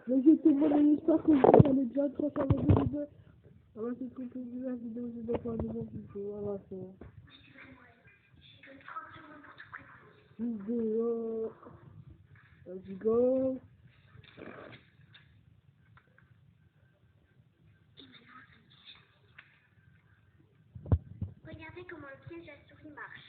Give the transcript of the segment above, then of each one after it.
Mais j'étais bon, j'espère que vous allez bien transformer de vidéos. On va se trouver la vidéo pour un nouveau vidéo. Voilà, c'est vidéo. Let's go. Regardez comment le piège à souris marche.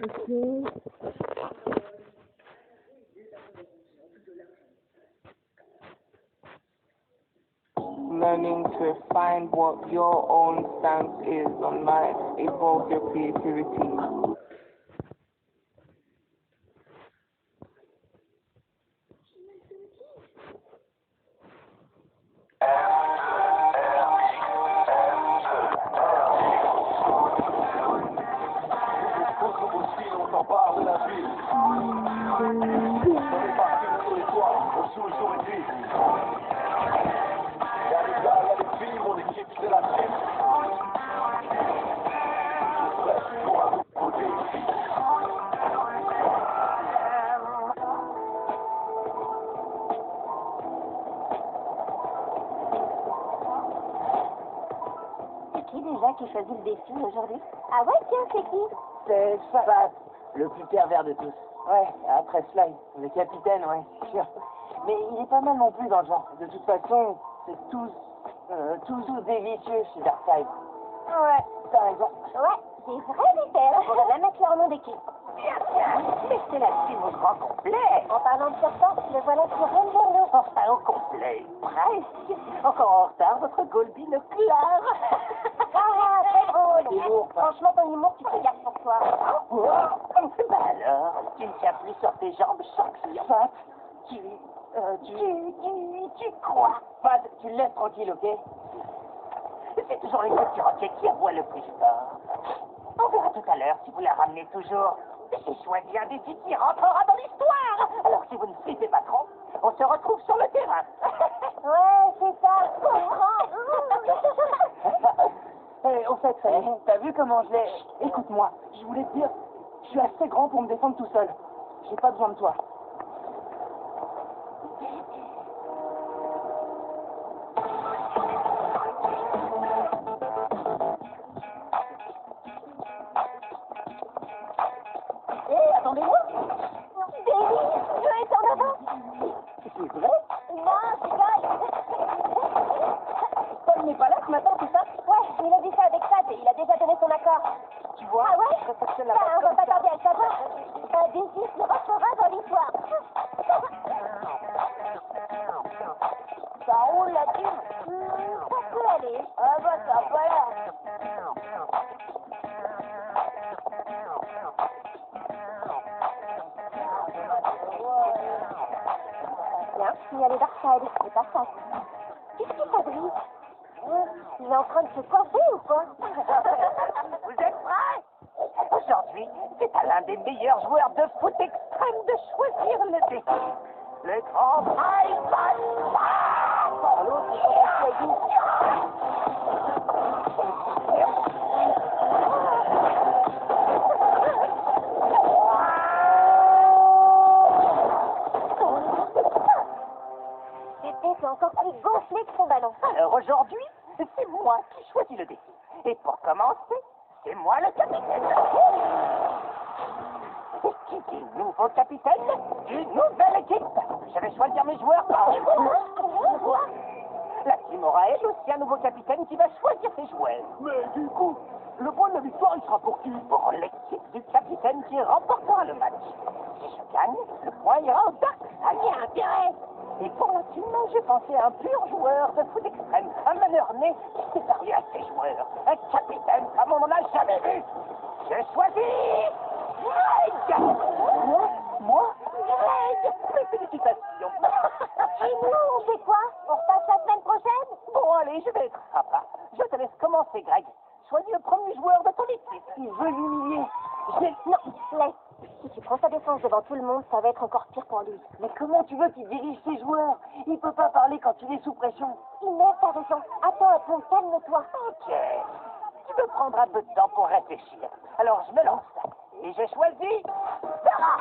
Ok. Learning to find what your own stance is on life, evolve your creativity. Déjà qui choisit le défi aujourd'hui? Ah ouais, tiens, c'est qui? C'est Fat, le plus pervers de tous. Ouais, après Sly, le capitaine, ouais, sûr. Mais il est pas mal non plus dans le genre. De toute façon, c'est tous des vicieux chez Darkseid. Ouais. T'as raison. Ouais, c'est vrai, Vitel. On va même mettre leur nom d'équipe. Mais c'est la team au grand complet. En parlant de surtemps, le voilà qui rentre vers nous. Enfin au complet, presque. Encore en retard, votre Golby le clare. Ah, c'est drôle. C'est lourd, hein. Franchement, ton humour, tu te gardes pour toi. Bah alors, tu ne tiens plus sur tes jambes, Shanksy. Fat, tu crois. Fat, tu le laisses tranquille, ok? C'est toujours les petits roquets qui aboient le plus fort. On verra tout à l'heure si vous la ramenez toujours. J'ai choisi un défi qui rentrera dans l'histoire. Alors si vous ne flippez pas trop, on se retrouve sur le terrain. Ouais, c'est ça. Au fait, t'as vu comment je l'ai... Écoute-moi, je voulais te dire, je suis assez grand pour me défendre tout seul. J'ai pas besoin de toi. Hé, attendez-moi. Davy, je est en avant. C'est vrai? Non, c'est pas. Paul n'est pas là ce matin, c'est ça? Ouais, il a dit ça avec Chad et il a déjà donné son accord. Tu vois? Ah ouais? Ça fonctionne la Bah, on va comme pas ça. tarder à le savoir. Un défi qui rentrera dans l'histoire. Ça roule là-dessus? Ça peut aller. Ah bah, ça va pas l'air. Tiens, signaler Darkseid, c'est pas ça. Qu'est-ce qu'il fabrique? Il est en train de se coiffer ou quoi? Vous êtes prêts? Aujourd'hui, c'est à l'un des meilleurs joueurs de foot extrême de choisir le défi. Le grand Ivan. Allô, c'est comment C'est encore plus gonflé que son ballon. Alors aujourd'hui, c'est moi qui choisis le défi. Et pour commencer, c'est moi le capitaine. Et qui dit nouveau capitaine, dit nouvelle équipe. Je vais choisir mes joueurs par La team aura elle aussi un nouveau capitaine qui va choisir ses joueurs. Mais du coup, le point de la victoire, il sera pour qui? Pour l'équipe du capitaine qui remportera le match. Si je gagne, le point ira au Dark. Ça y a intérêt. Et pour la team, j'ai pensé à un pur joueur de foot extrême, un meneur né qui s'est varié à ses joueurs, un capitaine comme on n'en a jamais vu. J'ai choisi Greg. Moi Greg. Mes félicitations. Et nous, on fait quoi? On repasse la semaine prochaine? Bon, allez, je vais être sympa. Je te laisse commencer, Greg. Choisis le premier joueur de ton équipe. Il veut l'humilier. Non, laisse. Si tu prends sa défense défense devant tout le monde, ça va être encore pire pour lui. Mais comment tu veux qu'il dirige ses joueurs? Il peut pas parler quand il est sous pression. Inès, t'as raison. Attends un peu, calme-toi. Ok. Tu peux prendre un peu de temps pour réfléchir. Alors, je me lance. Et j'ai choisi... Sarah.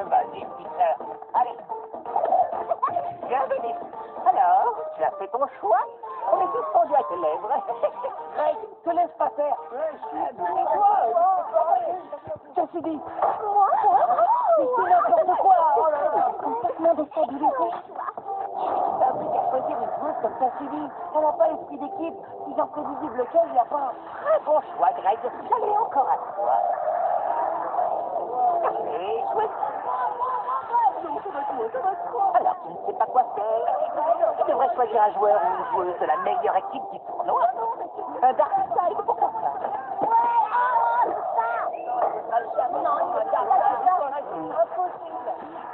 Vas-y, Peter. Allez. Bienvenue. Alors, tu as fait ton choix? On est tous pendus à tes lèvres. Greg, te laisse pas faire. Qu'est-ce dit? Moi? C'est n'importe quoi. Oh là là. Complètement déstabilisé. T'as appris qu'à choisir une joueuse comme Cassidy. Elle n'a pas l'esprit d'équipe. Ils ont prévisible lequel il n'y a pas. Très bon choix, Greg. Allez, encore à toi. Allez, chouette. Alors, tu ne sais pas quoi faire. Tu devrais choisir un joueur ou une joueuse de la meilleure équipe du tournoi. Un Dark Side, pourquoi pas?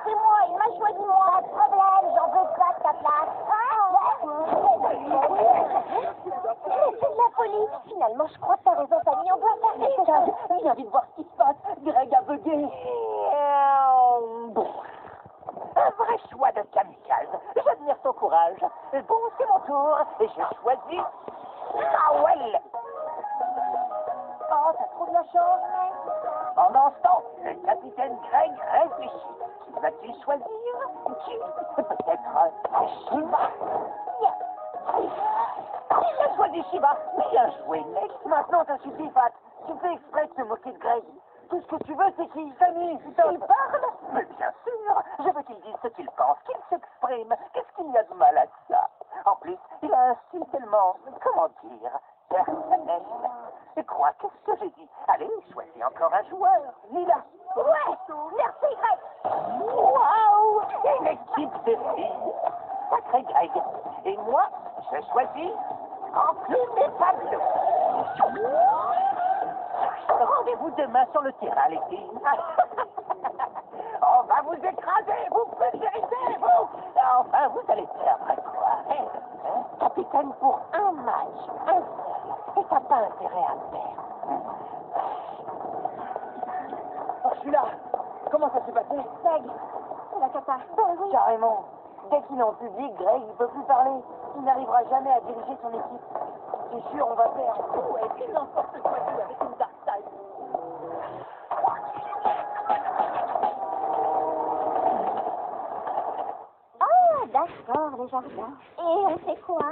C'est moi, il m'a choisi moi. Pas de problème, j'en veux pas de ta place. C'est de la folie. Finalement, je crois que t'as raison, Fanny. On doit faire quelque chose. Viens vite voir ce qui se passe. Greg a bugué. Bon. Un vrai choix de kamikaze. J'admire ton courage. Bon, c'est mon tour. Et je choisis Howell. Oh, t'as trop de la chance. Pendant ce temps, le capitaine Greg réfléchit. Qui va-t-il choisir? Qui? Peut-être Shiva. Il a choisi Shiva. Bien joué, mec. Maintenant, ça suffit, Fat. Tu fais exprès de te moquer de Greg. Tout ce que tu veux, c'est qu'il s'amuse. Il parle? Mais bien sûr. Je veux qu'il dise ce qu'il pense, qu'il s'exprime. Qu'est-ce qu'il y a de mal à ça? En plus, il a un style tellement, comment dire, personnel. Et crois, qu'est-ce que j'ai dit? Allez, choisis encore un joueur. Lila. Ouais, merci, Greg. Waouh! Une équipe de filles. Sacré Greg. Et moi, je choisis Enclume et Pablo. Rendez-vous demain sur le terrain, les filles. On va vous écraser, vous pulvérisez, vous. Enfin, vous allez perdre quoi, hein? Capitaine pour un match, un seul. Et t'as pas intérêt à perdre. Oh, je suis là. Comment ça s'est passé? Greg, c'est la cata. Oui. Carrément. Dès qu'il est en public, Greg, il peut plus parler. Il n'arrivera jamais à diriger son équipe. C'est sûr, on va perdre. Ouais, c'est n'importe quoi avec une Dark Side. Ah, d'accord, les jardins. Et on fait quoi?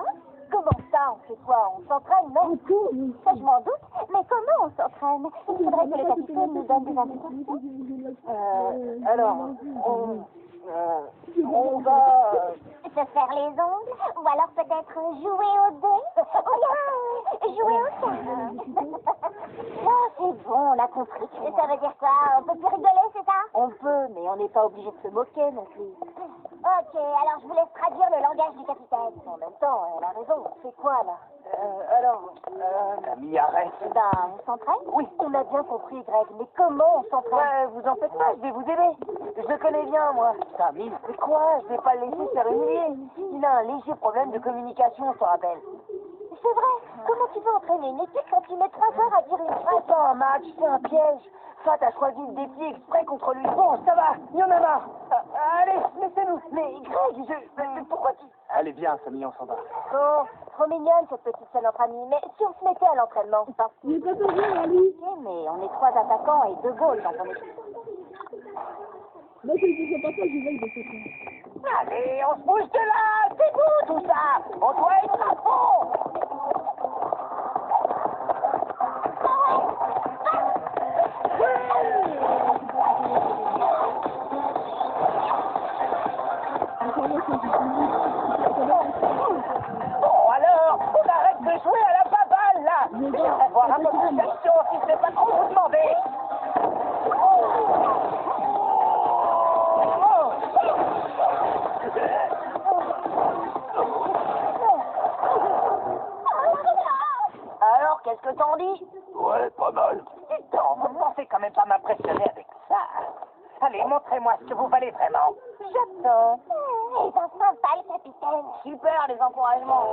Comment ça, on fait quoi? On s'entraîne, non? Ça, je m'en doute. Mais comment on s'entraîne? Il faudrait que le capitaine nous donne des indications. Alors, on va... Se faire les ongles? Ou alors peut-être jouer au dé? Ou bien jouer au cartes? Non, c'est bon, on a compris. Ça veut dire quoi? On peut plus rigoler, c'est ça? On peut, mais on n'est pas obligé de se moquer non plus. Ok, alors je vous laisse traduire le langage du capitaine. En même temps, elle a raison. C'est quoi, là? Camille, arrête. Ben, on s'entraîne? Oui. On a bien compris, Greg, mais comment on s'entraîne? Ouais, vous en faites pas, je vais vous aider. Je le connais bien, moi. Camille, c'est quoi? Je vais pas le laisser se faire humilier. Il a un léger problème de communication, on se rappelle. C'est vrai. Comment tu veux entraîner une équipe quand tu mets 3 heures à dire une phrase? C'est pas un match, c'est un piège. Fat a choisi le défi exprès contre lui. Bon, ça va, il y en a marre. Allez, laissez-nous. Mais Greg, mais pourquoi tu... Allez, viens, Camille, on s'en va. Oh, trop mignonne cette petite scène entre amis. Mais si on se mettait à l'entraînement? Il est pas toujours, Ali. Ok, mais on est 3 attaquants et 2 goals dans ton équipe. Non, c'est pas ça, je vais de ça. Allez, on se bouge de là. C'est vous, tout ça. On doit être à fond. Bon, alors, on arrête de jouer à la baballe, là. J'aimerais voir un peu plus d'action, si ce n'est pas trop vous demander. Alors, qu'est-ce que t'en dis? Ouais, pas mal. Dites-donc, vous ne pensez quand même pas m'impressionner avec ça. Allez, montrez-moi ce que vous valez vraiment. J'attends. Eh ben, sympa, le capitaine. Super, les encouragements.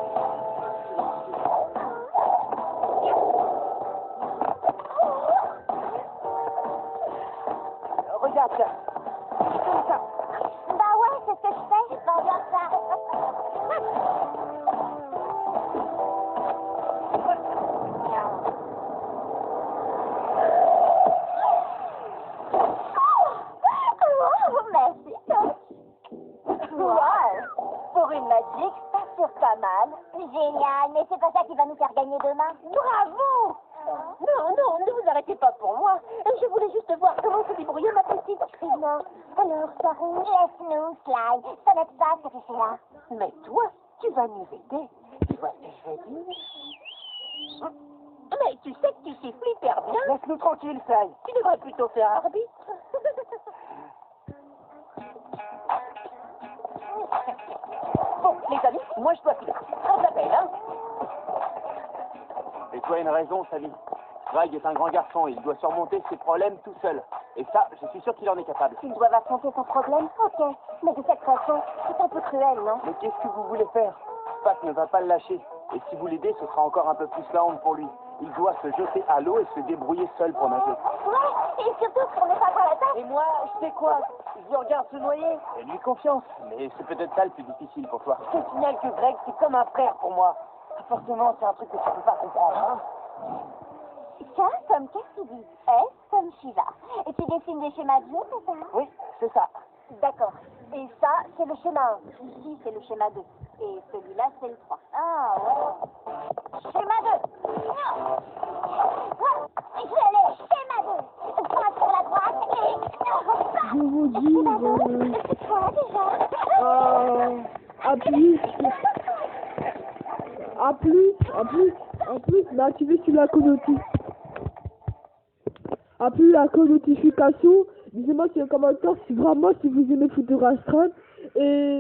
Génial, mais c'est pas ça qui va nous faire gagner demain. Bravo! Non, ne vous arrêtez pas pour moi. Je voulais juste voir comment se débrouillait ma petite Trina. Alors, Sarah, Laisse-nous, Sly. Ça n'aide pas ce que tu fais là. mais toi, tu vas nous aider. Tu vois ce que je veux dire? Mais tu sais que tu siffles hyper bien. Laisse-nous tranquille, Sly. Tu devrais plutôt faire arbitre. Bon, les amis, moi je dois filer. On s'appelle, hein? Et tu as une raison, Sally. Greg est un grand garçon et il doit surmonter ses problèmes tout seul. Et ça, je suis sûr qu'il en est capable. Ils doivent affronter son problème, ok. Mais de cette façon, c'est un peu cruel, non? Mais qu'est-ce que vous voulez faire? Pat ne va pas le lâcher. Et si vous l'aidez, ce sera encore un peu plus la honte pour lui. Il doit se jeter à l'eau et se débrouiller seul pour nager. Ouais, et surtout qu'on n'est pas à la tête. Et moi, je sais quoi? Je regarde se noyer. Fais-lui confiance, mais c'est peut-être ça le plus difficile pour toi. Je te signale que Greg, c'est comme un frère pour moi. Forcément, c'est un truc que tu peux pas comprendre, hein? K comme qu'est-ce qu'il dit? S comme Shiva. Et tu dessines des schémas de jeu, c'est ça? Oui, c'est ça. D'accord. Et ça, c'est le schéma 1. Ici, c'est le schéma 2. Et celui-là, c'est le 3. Ah, ouais. Schéma 2. Je l'ai. Schéma 2. Point sur la droite et... Je vous dis... Schéma 2. C'est quoi, déjà? Appuie. Activez sur la Appuie la notification. Dites-moi sur les commentaires si vraiment si vous aimez Futura Stream. Et